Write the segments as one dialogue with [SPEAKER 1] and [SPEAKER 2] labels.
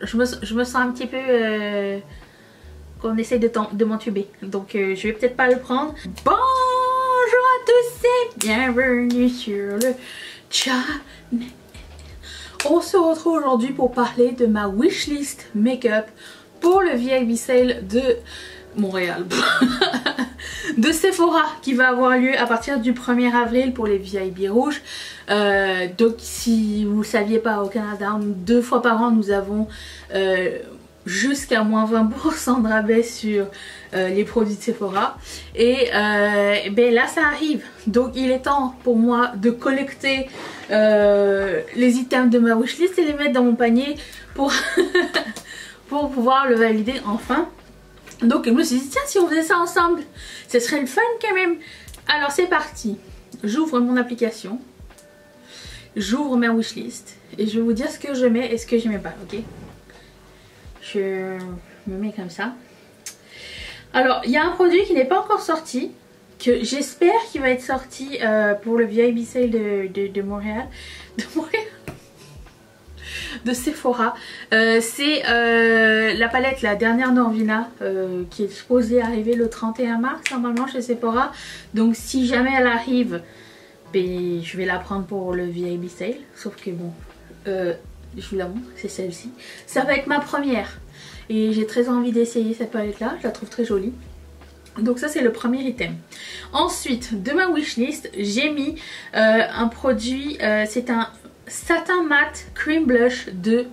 [SPEAKER 1] Je me sens un petit peu qu'on essaye de m'entuber. Donc je vais peut-être pas le prendre. Bonjour à tous et bienvenue sur le channel. On se retrouve aujourd'hui pour parler de ma wishlist make-up pour le VIP sale de Montréal. De Sephora qui va avoir lieu à partir du 1er avril pour les VIP rouges. Donc si vous ne le saviez pas, au Canada, 2 fois par an nous avons jusqu'à moins 20% de rabais sur les produits de Sephora. Et ben là ça arrive. Donc il est temps pour moi de collecter les items de ma wishlist et les mettre dans mon panier pour, pour pouvoir le valider enfin. Donc je me suis dit tiens, si on faisait ça ensemble, ce serait le fun quand même. Alors c'est parti, j'ouvre mon application, j'ouvre ma wishlist et je vais vous dire ce que je mets et ce que je mets pas, ok? Je me mets comme ça. Alors il y a un produit qui n'est pas encore sorti, que j'espère qu'il va être sorti pour le VIP sale de Montréal. De Sephora. C'est la palette, la dernière Norvina qui est supposée arriver le 31 mars normalement chez Sephora. Donc si jamais elle arrive, ben, je vais la prendre pour le VIP sale. Sauf que bon, je vous la montre, c'est celle-ci. Ça va être ma première. Et j'ai très envie d'essayer cette palette là, je la trouve très jolie. Donc ça c'est le premier item. Ensuite de ma wishlist j'ai mis un produit, c'est un Satin Matte Cream Blush de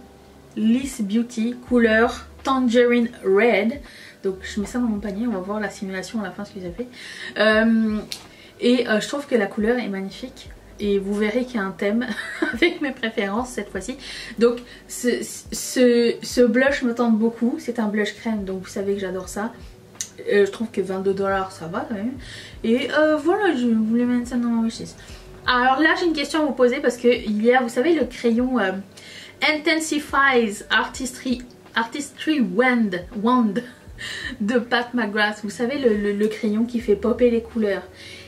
[SPEAKER 1] Liss Beauty couleur Tangerine Red. Donc je mets ça dans mon panier, on va voir la simulation à la fin ce que ça fait. Je trouve que la couleur est magnifique. Et vous verrez qu'il y a un thème avec mes préférences cette fois-ci. Donc ce blush me tente beaucoup. C'est un blush crème, donc vous savez que j'adore ça. Je trouve que 22 $ ça va quand même. Et voilà, je voulais mettre ça dans ma wishlist. Alors là j'ai une question à vous poser parce que il y a, vous savez, le crayon Intensifies Artistry Wand de Pat McGrath. Vous savez, le crayon qui fait popper les couleurs.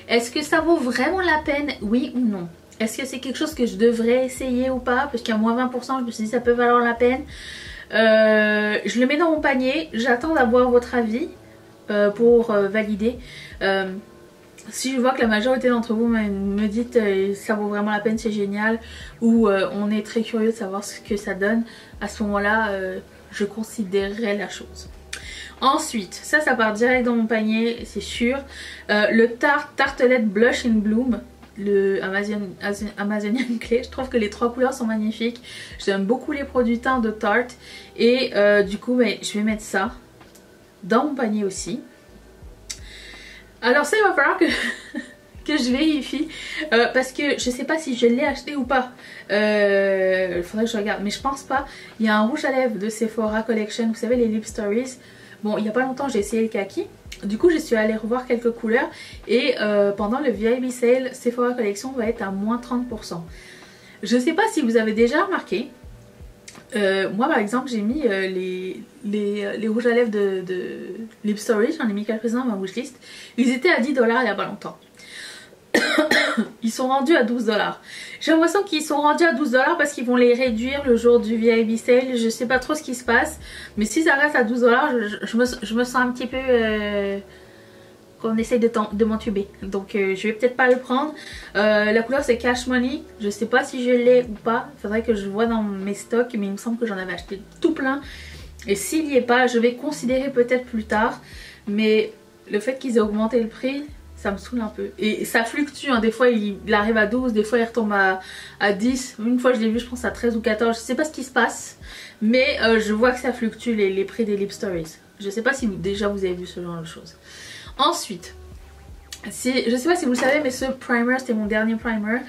[SPEAKER 1] Est-ce que ça vaut vraiment la peine, oui ou non? Est-ce que c'est quelque chose que je devrais essayer ou pas? Parce qu'à moins 20% je me suis dit ça peut valoir la peine. Je le mets dans mon panier, j'attends d'avoir votre avis pour valider. Si je vois que la majorité d'entre vous me dites ça vaut vraiment la peine, c'est génial, ou on est très curieux de savoir ce que ça donne, à ce moment là je considérerais la chose. Ensuite, ça part direct dans mon panier, c'est sûr. Le Tartelette Blush in Bloom, le Amazonian Clay. Je trouve que les 3 couleurs sont magnifiques. J'aime beaucoup les produits teints de Tarte. Et du coup, je vais mettre ça dans mon panier aussi. Alors ça, il va falloir que je vérifie parce que je sais pas si je l'ai acheté ou pas. Il faudrait que je regarde, mais je pense pas. Il y a un rouge à lèvres de Sephora Collection, vous savez, les Lip Stories. Bon, il y a pas longtemps j'ai essayé le kaki. Du coup je suis allée revoir quelques couleurs. Et pendant le VIP sale, Sephora Collection va être à moins 30%. Je sais pas si vous avez déjà remarqué. Moi par exemple j'ai mis les rouges à lèvres de Lip Stories, j'en ai mis quelques-uns dans ma wishlist. Ils étaient à 10 $ il y a pas longtemps. Ils sont rendus à 12 $. J'ai l'impression qu'ils sont rendus à 12 $ parce qu'ils vont les réduire le jour du VIP sale. Je sais pas trop ce qui se passe, mais si ça reste à 12 $, je me sens un petit peu qu'on essaye de m'entuber. Donc je vais peut-être pas le prendre. La couleur c'est Cash Money. Je sais pas si je l'ai ou pas. Il faudrait que je vois dans mes stocks, mais il me semble que j'en avais acheté tout plein. Et s'il n'y est pas, je vais considérer peut-être plus tard. Mais le fait qu'ils aient augmenté le prix, ça me saoule un peu. Et ça fluctue, hein. Des fois il arrive à 12, des fois il retombe à 10. Une fois je l'ai vu, je pense à 13 ou 14. Je sais pas ce qui se passe. Mais je vois que ça fluctue les prix des Lip Stories. Je sais pas si déjà vous avez vu ce genre de choses. Ensuite, je sais pas si vous le savez, mais ce primer c'était mon dernier primer.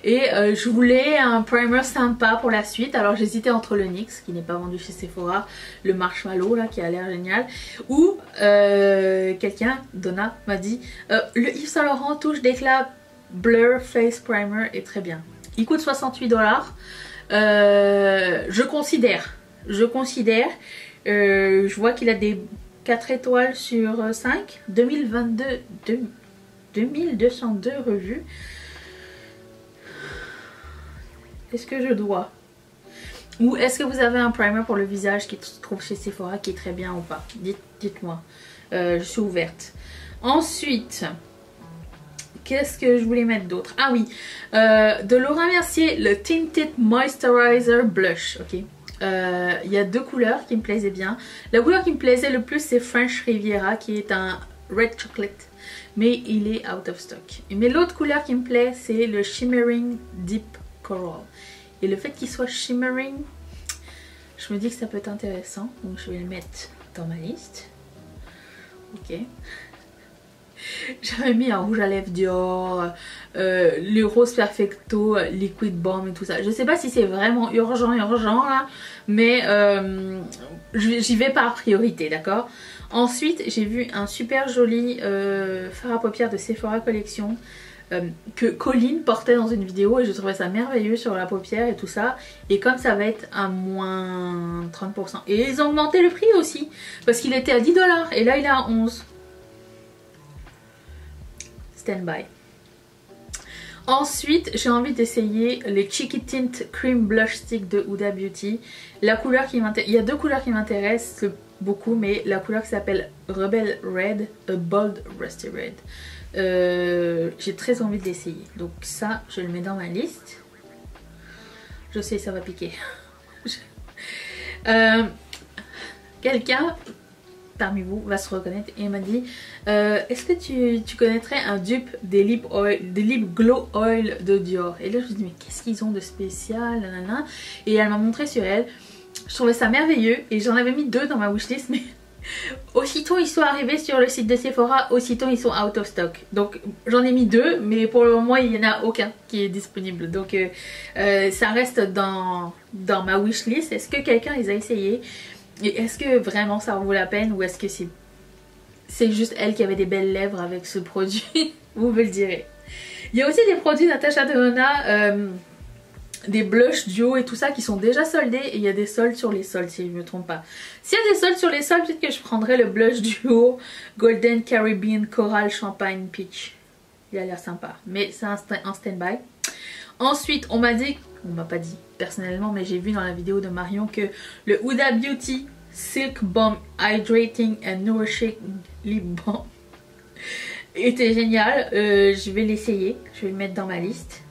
[SPEAKER 1] Et je voulais un primer sympa pour la suite. Alors j'hésitais entre le NYX qui n'est pas vendu chez Sephora, le Marshmallow là qui a l'air génial, ou quelqu'un, Donna, m'a dit le Yves Saint Laurent touche d'éclat Blur Face Primer est très bien. Il coûte 68 $. Je considère. Je vois qu'il a des 4 étoiles sur 5, 2202 revues. Est-ce que je dois? Ou est-ce que vous avez un primer pour le visage qui se trouve chez Sephora qui est très bien ou pas? Dites-moi. Je suis ouverte. Ensuite, qu'est-ce que je voulais mettre d'autre? Ah oui, de Laura Mercier, le Tinted Moisturizer Blush. Ok. Il y a deux couleurs qui me plaisaient bien. La couleur qui me plaisait le plus, c'est French Riviera, qui est un Red Chocolate. Mais il est out of stock. Mais l'autre couleur qui me plaît, c'est le Shimmering Deep Coral. Et le fait qu'il soit shimmering, je me dis que ça peut être intéressant. Donc je vais le mettre dans ma liste. Ok. J'avais mis un rouge à lèvres Dior, le rose perfecto, liquid balm et tout ça. Je sais pas si c'est vraiment urgent là, mais j'y vais par priorité, d'accord? Ensuite, j'ai vu un super joli fard à paupières de Sephora Collection que Colline portait dans une vidéo et je trouvais ça merveilleux sur la paupière et tout ça. Et comme ça va être à moins 30%. Et ils ont augmenté le prix aussi parce qu'il était à 10$ et là il est à 11. Stand by. Ensuite, j'ai envie d'essayer les Cheeky Tint Cream Blush Stick de Huda Beauty. La couleur qui m'intéresse, il y a deux couleurs qui m'intéressent beaucoup, mais la couleur qui s'appelle Rebel Red, a Bold Rusty Red. J'ai très envie de l'essayer. Donc ça, je le mets dans ma liste. Je sais, ça va piquer. Quelqu'un parmi vous va se reconnaître et m'a dit est-ce que tu connaîtrais un dupe des lip glow oil de Dior? Et là je me dis mais qu'est-ce qu'ils ont de spécial, nanana. Et elle m'a montré sur elle. Je trouvais ça merveilleux et j'en avais mis deux dans ma wishlist, mais aussitôt ils sont arrivés sur le site de Sephora, aussitôt ils sont out of stock. Donc j'en ai mis deux, mais pour le moment il n'y en a aucun qui est disponible. Donc ça reste dans ma wishlist. Est-ce que quelqu'un les a essayés? Et est-ce que vraiment ça vaut la peine ou est-ce que c'est juste elle qui avait des belles lèvres avec ce produit? Vous me le direz. Il y a aussi des produits Natasha Denona, des blushs duo et tout ça qui sont déjà soldés et il y a des soldes sur les soldes si je ne me trompe pas. S'il y a des soldes sur les soldes, peut-être que je prendrai le blush duo Golden Caribbean Coral Champagne Peach. Il a l'air sympa, mais c'est un stand-by. Ensuite, on m'a dit, on m'a pas dit personnellement, mais j'ai vu dans la vidéo de Marion que le Huda Beauty Silk Balm Hydrating and Nourishing Lip Balm était génial. Je vais l'essayer, je vais le mettre dans ma liste.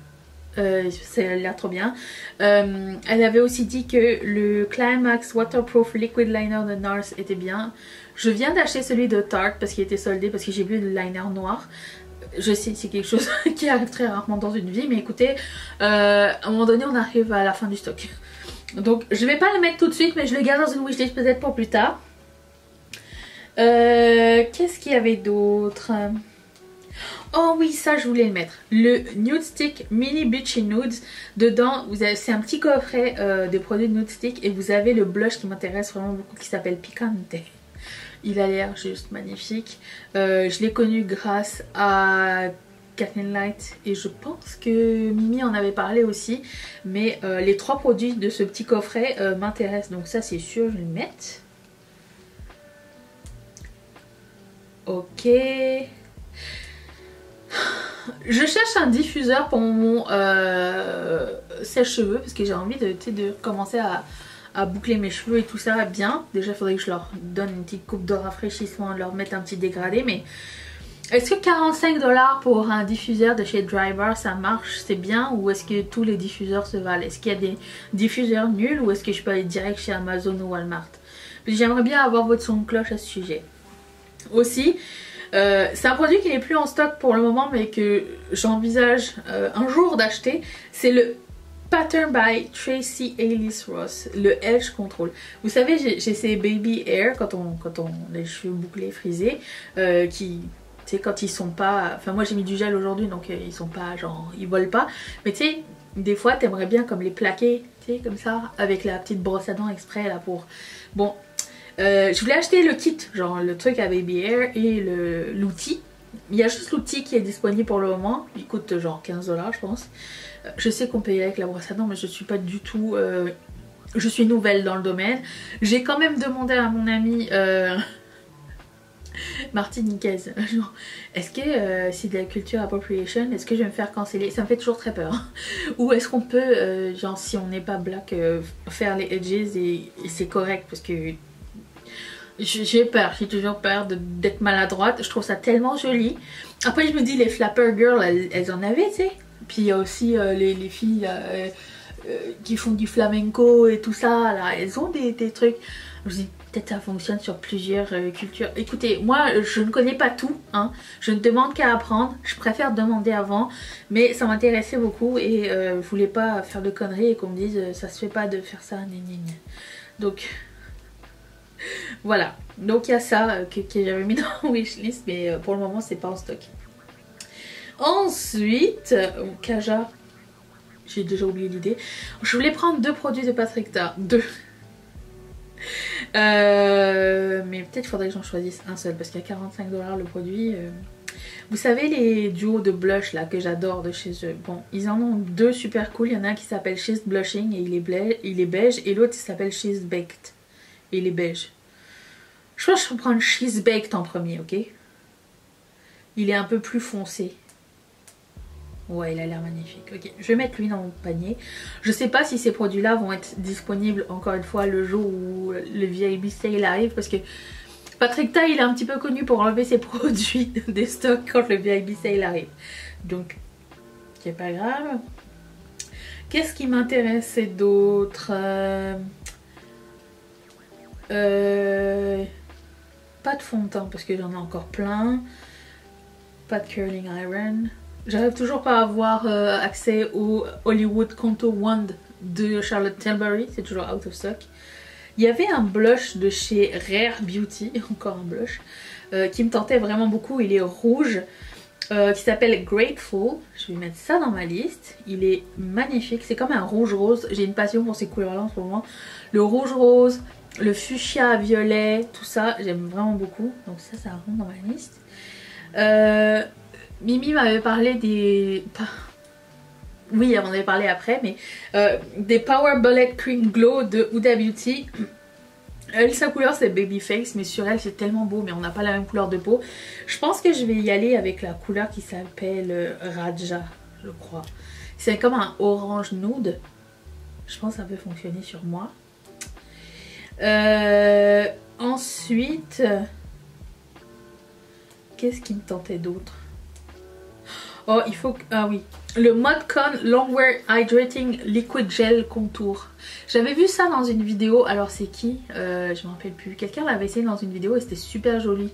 [SPEAKER 1] Ça a l'air trop bien. Elle avait aussi dit que le Climax Waterproof Liquid Liner de NARS était bien. Je viens d'acheter celui de Tarte parce qu'il était soldé, parce que j'ai vu le liner noir. Je sais, c'est quelque chose qui arrive très rarement dans une vie, mais écoutez, à un moment donné on arrive à la fin du stock. Donc je vais pas le mettre tout de suite, mais je le garde dans une wishlist peut-être pour plus tard. Qu'est-ce qu'il y avait d'autre? Oh oui, ça je voulais le mettre. Le Nude Stick Mini Beachy Nudes. Dedans, c'est un petit coffret de produits de Nude Stick et vous avez le blush qui m'intéresse vraiment beaucoup qui s'appelle Picante. Il a l'air juste magnifique. Je l'ai connu grâce à Kathleen Light et je pense que Mimi en avait parlé aussi. Mais les trois produits de ce petit coffret m'intéressent. Donc ça c'est sûr, je vais le mettre. Ok. Je cherche un diffuseur pour mon sèche-cheveux parce que j'ai envie de commencer à boucler mes cheveux et tout ça bien. Déjà il faudrait que je leur donne une petite coupe de rafraîchissement, leur mettre un petit dégradé, mais est-ce que 45 $ pour un diffuseur de chez Drybar ça marche, c'est bien, ou est-ce que tous les diffuseurs se valent? Est-ce qu'il y a des diffuseurs nuls ou est-ce que je peux aller direct chez Amazon ou Walmart? J'aimerais bien avoir votre son de cloche à ce sujet. Aussi, c'est un produit qui n'est plus en stock pour le moment mais que j'envisage un jour d'acheter. C'est le Pattern by Tracy Ellis Ross, le Edge Control. Vous savez, j'ai ces baby hair quand on a les cheveux bouclés, frisés, qui, tu sais, quand ils sont pas... Enfin moi j'ai mis du gel aujourd'hui donc ils sont pas genre, ils volent pas. Mais tu sais, des fois t'aimerais bien comme les plaquer, tu sais, comme ça, avec la petite brosse à dents exprès là pour... Bon, je voulais acheter le kit, genre le truc à baby hair et l'outil. Il y a juste l'outil qui est disponible pour le moment. Il coûte genre 15 $ je pense. Je sais qu'on peut y aller avec la brosse à dents mais je suis pas du tout... je suis nouvelle dans le domaine. J'ai quand même demandé à mon amie martiniquaise. Genre, est-ce que c'est de la culture appropriation? Est-ce que je vais me faire canceller? Ça me fait toujours très peur. Ou est-ce qu'on peut, genre si on n'est pas black, faire les edges et c'est correct? Parce que j'ai peur, j'ai toujours peur d'être maladroite. Je trouve ça tellement joli. Après je me dis les flapper girls, elles en avaient, tu sais. Puis il y a aussi les filles qui font du flamenco et tout ça, là, elles ont des trucs. Je me dis peut-être ça fonctionne sur plusieurs cultures. Écoutez, moi je ne connais pas tout, hein. Je ne demande qu'à apprendre. Je préfère demander avant, mais ça m'intéressait beaucoup et je voulais pas faire de conneries et qu'on me dise ça se fait pas de faire ça, donc voilà. Donc il y a ça que j'avais mis dans wishlist, mais pour le moment c'est pas en stock. Ensuite, Kaja, j'ai déjà oublié l'idée. Je voulais prendre 2 produits de Patrickta. 2. Mais peut-être il faudrait que j'en choisisse un seul parce qu'il y a 45 $ le produit. Vous savez les duos de blush là que j'adore de chez eux. Bon, ils en ont 2 super cool. Il y en a un qui s'appelle She's Blushing et il est beige. Et l'autre il s'appelle She's Baked et il est beige. Je pense que je vais prendre She's Baked en premier, ok? Il est un peu plus foncé. Ouais, il a l'air magnifique. Ok, je vais mettre lui dans mon panier. Je sais pas si ces produits-là vont être disponibles encore une fois le jour où le VIP sale arrive parce que Patrickta il est un petit peu connu pour enlever ses produits des stocks quand le VIP sale arrive. Donc, c'est pas grave. Qu'est-ce qui m'intéressait d'autre? Pas de fond de teint parce que j'en ai encore plein. Pas de curling iron. J'arrive toujours pas à avoir accès au Hollywood Contour Wand de Charlotte Tilbury, c'est toujours out of stock. Il y avait un blush de chez Rare Beauty, encore un blush, qui me tentait vraiment beaucoup. Il est rouge, qui s'appelle Grateful. Je vais mettre ça dans ma liste. Il est magnifique, c'est comme un rouge rose. J'ai une passion pour ces couleurs-là en ce moment. Le rouge rose, le fuchsia violet, tout ça, j'aime vraiment beaucoup. Donc ça rentre dans ma liste. Mimi m'avait parlé des... Oui, elle m'en avait parlé après, mais des Power Bullet Cream Glow de Huda Beauty. Elle, sa couleur c'est Babyface, mais sur elle c'est tellement beau, mais on n'a pas la même couleur de peau. Je pense que je vais y aller avec la couleur qui s'appelle Raja, je crois. C'est comme un orange nude. Je pense que ça peut fonctionner sur moi. Ensuite, qu'est-ce qui me tentait d'autre? Oh, il faut que... Ah oui. Le Modcon Longwear Hydrating Liquid Gel Contour. J'avais vu ça dans une vidéo. Alors c'est qui? Je me rappelle plus. Quelqu'un l'avait essayé dans une vidéo et c'était super joli.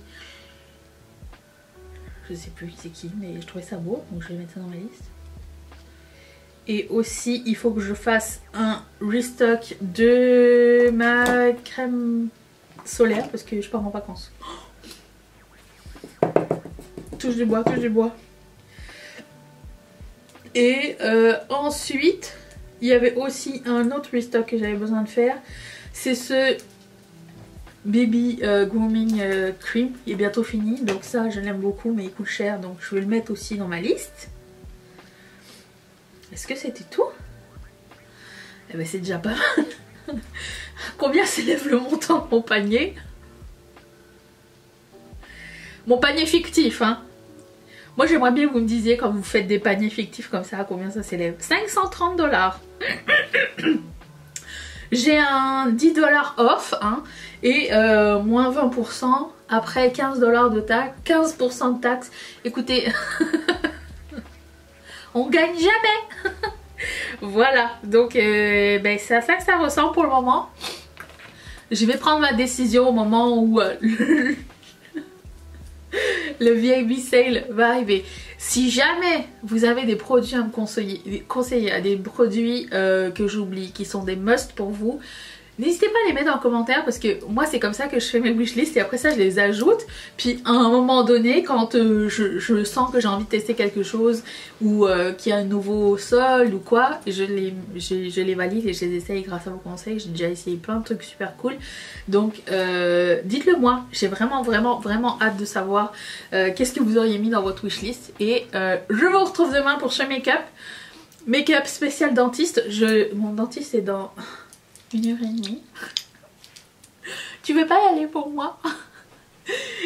[SPEAKER 1] Je sais plus c'est qui, mais je trouvais ça beau. Donc je vais mettre ça dans ma liste. Et aussi, il faut que je fasse un restock de ma crème solaire parce que je pars en vacances. Touche du bois, touche du bois. Et ensuite, il y avait aussi un autre restock que j'avais besoin de faire. C'est ce Baby Grooming Cream. Il est bientôt fini. Donc ça, je l'aime beaucoup, mais il coûte cher. Donc je vais le mettre aussi dans ma liste. Est-ce que c'était tout? Eh ben c'est déjà pas mal. Combien s'élève le montant de mon panier? Mon panier fictif, hein. Moi j'aimerais bien que vous me disiez quand vous faites des paniers fictifs comme ça, combien ça s'élève. 530 $. J'ai un 10 $ off, hein, et moins 20%, après 15 $ de taxes, 15% de taxes. Écoutez, on gagne jamais. Voilà, donc ben, c'est à ça que ça ressemble pour le moment. Je vais prendre ma décision au moment où le VIP sale va arriver. Si jamais vous avez des produits à me conseiller des produits que j'oublie, qui sont des must pour vous, n'hésitez pas à les mettre en commentaire parce que moi c'est comme ça que je fais mes wishlists et après ça je les ajoute. Puis à un moment donné quand je sens que j'ai envie de tester quelque chose ou qu'il y a un nouveau solde ou quoi, je les valide et je les essaye grâce à vos conseils. J'ai déjà essayé plein de trucs super cool. Donc dites-le moi, j'ai vraiment hâte de savoir qu'est-ce que vous auriez mis dans votre wishlist. Et je vous retrouve demain pour ce make-up spécial dentiste. Mon dentiste est dans 1h30. Tu veux pas y aller pour moi?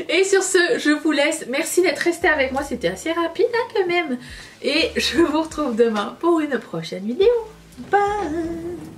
[SPEAKER 1] Et sur ce, je vous laisse. Merci d'être resté avec moi. C'était assez rapide hein, quand même. Et je vous retrouve demain pour une prochaine vidéo. Bye.